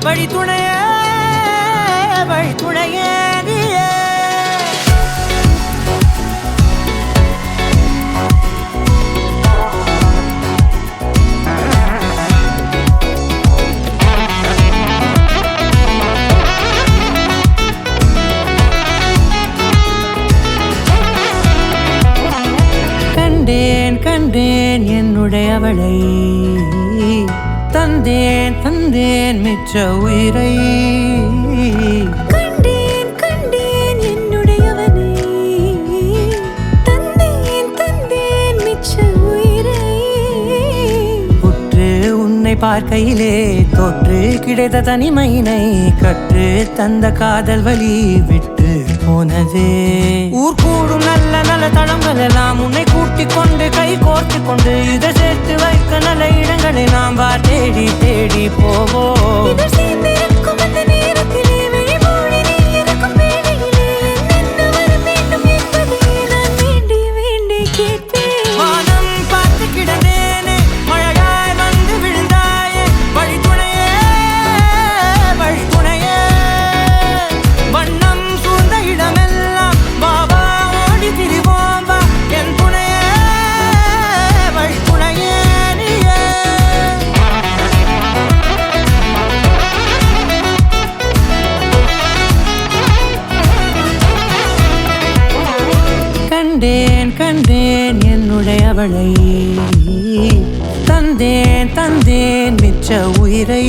வழி துணையே வழி துணையே நீயே. கண்டேன் கண்டேன் என்னுடையவளை, தந்தேன் தந்தேன் மிச்ச உயிரை. கண்டேன் கண்டேன் என்னுடையவனை, தந்தேன் தந்தேன் மிச்ச உயிரை. உற்று உன்னை பார்க்கையிலே தொற்று கிடைத்த தனிமையினை கற்று தந்த காதல் வழி விட்டு போனதே. ஊர் கூடும் நல்ல நல்ல தளங்கள் எல்லாம் உன்னை கூட்டிக் கொண்டு கை கோர்த்து கொண்டு இதை சேர்த்து வைக்க நல்ல இடங்களை நாம் தேடி தேடி போவோம். இதழ் சேர்ந்திருக்கும் அந்த நேரத்திலே விழிமூடி நீ இருக்கும் வேளையிலே என்ன வர வேண்டும் என்பதை நான் வேண்டி வேண்டி கேட்பேன். வானம் பார்த்து கிடந்தேனே, மழையாய் வந்து விழுந்தாயே, வழி துணையே வழி துணையே. வண்ணம் சூழ்ந்த இடமெல்லாம் பாபா ஓடி திரிவோம் வா, என் துணையே வழி துணையே நீயே. கண்டேன் கண்டேன் என்னுடையவளை, தந்தேன் தந்தேன் மிச்ச உயிரை.